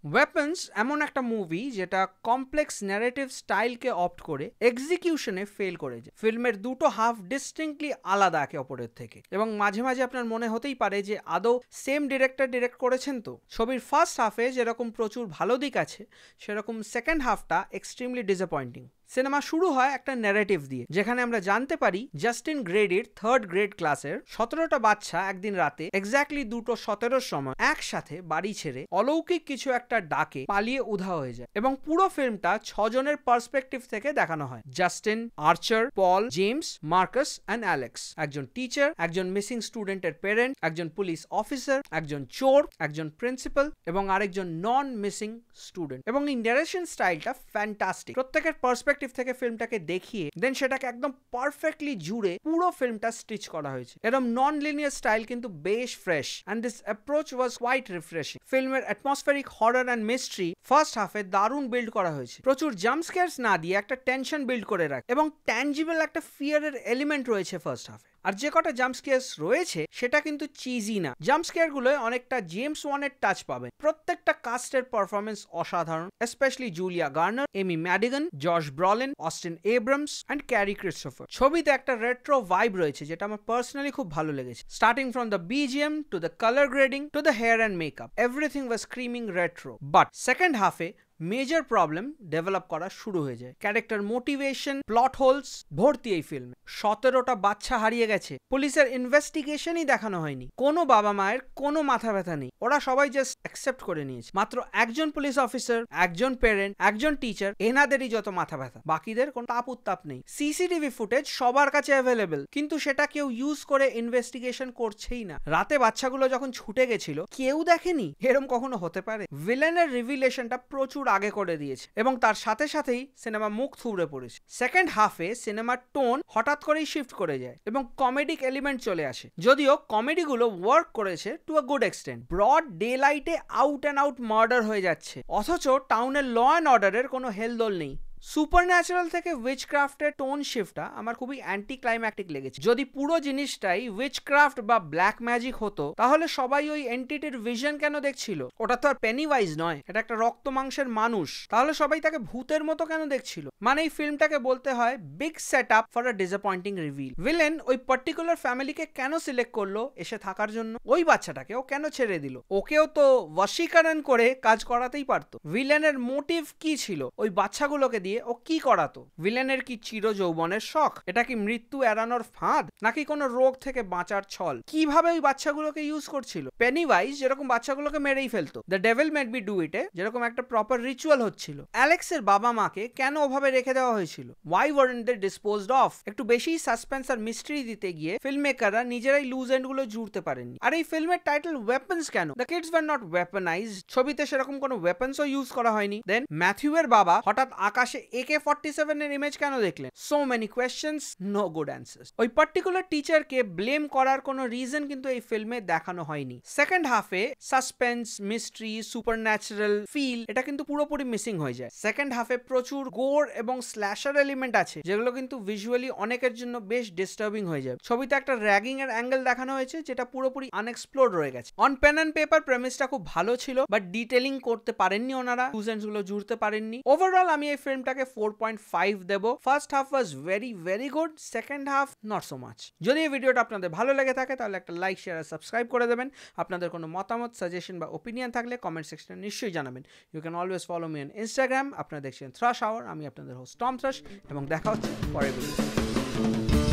Weapons এমন একটা movie যেটা কমপ্লেক্স ন্যারেটিভ স্টাইলকে অপ্ট করে এক্সিকিউশনে ফেল করে যায়। ফিল্মের দুটো হাফ ডিস্টিংক্টলি আলাদা একে অপরের থেকে, এবং মাঝে মাঝে আপনার মনে হতেই পারে যে আদৌ সেম ডিরেক্টর ডিরেক্ট করেছেন তো। ছবির ফার্স্ট হাফে যেরকম প্রচুর ভালো দিক আছে, সেরকম সেকেন্ড হাফটা এক্সট্রিমলি ডিসঅ্যাপয়েন্টিং। সিনেমা শুরু হয় একটা ন্যারেটিভ দিয়ে, যেখানে আমরা জানতে পারি জাস্টিন গ্রেডির 3rd গ্রেড ক্লাসের 17টা বাচ্চা একদিন রাতে এক্স্যাক্টলি 2:17 সময় একসাথে বাড়ি ছেড়ে অলৌকিক কিছু একটা ডাকে পালিয়ে উধাও হয়ে যায়, এবং পুরো ফিল্মটা 6 জনের পার্সপেক্টিভ থেকে দেখানো হয়। Justin, archer, Paul, James, Marcus and Alex, একজন টিচার, একজন মিসিং স্টুডেন্টের পেরেন্ট, একজন পুলিশ অফিসার, একজন চোর, একজন প্রিন্সিপাল এবং আরেকজন নন মিসিং স্টুডেন্ট। এবং এই ন্যারেশন স্টাইলটা ফ্যান্টাস্টিক। প্রত্যেকের পার্সপেক্টিভ থেকে ফিল্মটাকে দেখিয়ে দেন সেটাকে একদম পারফেক্টলি জুড়ে পুরো ফিল্মটা স্টিচ করা হয়েছে। এরকম নন লিনিয়ার স্টাইল কিন্তু বেশ fresh, and this approach was quite refreshing. ফিল্মের atmospheric horror and mystery first হাফে দারুণ বিল্ড করা হয়েছে। প্রচুর জাম্প স্কেয়ারস না দিয়ে একটা টেনশন বিল্ড করে রাখে, এবং ট্যাঞ্জিবল একটা ফিয়ারের এলিমেন্ট রয়েছে ফার্স্ট হাফে। আর যে কটা জাম্প স্কেয়ারস রয়েছে সেটা কিন্তু চিজি না। জাম্প স্কেয়ার গুলোয় অনেকটা জেমস ওয়ানের টাচ পাবে। প্রত্যেকটা কাস্টের পারফরমেন্স অসাধারণ, specially Julia Garner, Amy Madigan, Josh Brolin, Austin Abrams and Cary Christopher. ছবিতে একটা রেট্রো ভাইব রয়েছে যেটা আমার পার্সোনালি খুব ভালো লেগেছে। Starting from the BGM to the colour grading to the hair and makeup, everything was screaming retro. But second হাফে major problem develop করা শুরু হয়ে যায়। ক্যারেক্টার মোটিভেশন, প্লট হোলস ভর্তি এই ফিল্মে। 17টা বাচ্চা হারিয়ে গেছে, পুলিশের ইনভেস্টিগেশনই দেখানো হয়নি, কোনো বাবা মায়ের কোনো মাথা ব্যথা নেই, ওরা সবাই জাস্ট অ্যাকসেপ্ট করে নিয়েছে। মাত্র একজন পুলিশ অফিসার, একজন পেরেন্ট, একজন টিচার, এনাদেরই যত মাথা ব্যথা, বাকিদের কোনো তাপ উত্তাপ নেই। সিসিটিভি ফুটেজ সবার কাছে অ্যাভেলেবেল, কিন্তু সেটা কেউ ইউজ করে ইনভেস্টিগেশন করছেই না। রাতে বাচ্চাগুলো যখন ছুটে গেছিল কেউ দেখেনি, এরম কখনো হতে পারে? ভিলেনের রিভিলেশনটা প্রচুর আগে করে দিয়েছে, এবং তার সাথে সাথেই সিনেমা মুখ থুবড়ে পড়েছে। সেকেন্ড হাফে সিনেমার টোন হঠাৎ করেই শিফট করে যায় এবং কমেডিক এলিমেন্ট চলে আসে। যদিও কমেডিগুলো ওয়ার্ক করেছে to a good extent. Broad day লাইটে আউট অ্যান্ড আউট মার্ডার হয়ে যাচ্ছে, অথচ টাউনের ল অ্যান্ড অর্ডারের কোনো হেলদোল নেই। সুপার ন্যাচারাল থেকে উইচক্রাফটের টোন শিফটটা আমার খুবই অ্যান্টি ক্লাইম্যাক্টিক লেগেছে। যদি পুরো জিনিসটাই উইচক্রাফট বা ব্ল্যাক ম্যাজিক হতো, তাহলে সবাই ওই এন্টিটির ভিশন কেন দেখছিল? ওটা তো আর পেনিওয়াইজ নয়, এটা একটা রক্ত মাংসের মানুষ, তাহলে সবাই তাকে ভূতের মতো কেন দেখছিল? মানে এই ফিল্মটাকে বলতে হয় big set up for a disappointing reveal. Villain ওই পার্টিকুলার ফ্যামিলিকে কেন সিলেক্ট করলো এসে থাকার জন্য? ওই বাচ্চাটাকে ও কেন ছেড়ে দিল? ওকেও তো বশীকরণ করে কাজ করাতেই পারতো। ভিলেনের মোটিভ কি ছিল ওই বাচ্চাগুলোকে দিয়ে ও কি করাতো? ভিলেনের কি চির যৌবনের শখ? এটা কি মৃত্যু এড়ানোর ফাঁদ, নাকি কোনো রোগ থেকে বাঁচার ছল? কিভাবে ওই বাচ্চাগুলোকে ইউজ করছিল? পেনিওয়াইজ যেরকম বাচ্চাগুলোকে মেরেই ফেলতো, the devil made me do it যেরকম একটা প্রপার রিচুয়াল হচ্ছিল। অ্যালেক্সের বাবা মাকে কেন ওভাবে রেখে দেওয়া হয়েছিল? Why weren't they disposed of? একটু বেশি সাসপেন্স আর মিস্ট্রি দিতে গিয়ে ফিল্ম মেকাররা নিজেরাই লুজ এন্ড গুলো জুড়তে পারেননি। আর এই ফিল্মের টাইটেল ওয়েপন্স কেন? The kids were not weaponized. ছবিতে সেরকম কোনো ওয়েপন্সও ইউজ করা হয়নি। দেন ম্যাথিউয়ের বাবা হঠাৎ আকাশে AK-47 এর ইমেজ কেন দেখলেন? So many questions, no good answers. ওই পার্টিকুলার টিচারকে ব্লেম করার কোনো রিজন কিন্তু এই ফিল্মে দেখানো হয়নি। সেকেন্ড হাফে সাসপেন্স, মিস্ট্রি, সুপারন্যাচারাল ফিল এটা কিন্তু পুরোপুরি মিসিং হয়ে যায়। সেকেন্ড হাফে প্রচুর গোর এবং স্ল্যাশার এলিমেন্ট আছে, যেগুলো কিন্তু ভিজুয়ালি অনেকের জন্য বেশ ডিস্টার্বিং হয়ে যায়। ছবিতে একটা র্যাগিং এর অ্যাঙ্গেল দেখানো হয়েছে যেটা পুরোপুরি আনএক্সপ্লোরড রয়ে গেছে। অন পেন অ্যান্ড পেপার প্রেমিসটা খুব ভালো ছিল, বাট ডিটেলিং করতে পারেননি ওনারা, লুজ এন্ডস গুলো জুড়তে পারেননি। ওভারঅল আমি এই ফিল্মটাকে 4.5 দেব। First half was very good, second half not so much. যদি এই ভিডিওটা আপনাদের ভালো লেগে থাকে তাহলে একটা লাইক, শেয়ার আর সাবস্ক্রাইব করে দেবেন। আপনাদের কোনো মতামত, সাজেশন বা ওপিনিয়ন থাকলে কমেন্ট সেকশনে নিশ্চয়ই জানাবেন। You can always follow me on Instagram. আপনারা দেখছেন থ্রাশ আওয়ার, আমি আপনাদের হোস্ট টম থ্রাশ, এবং দেখা হচ্ছে পরের ভিডিওতে।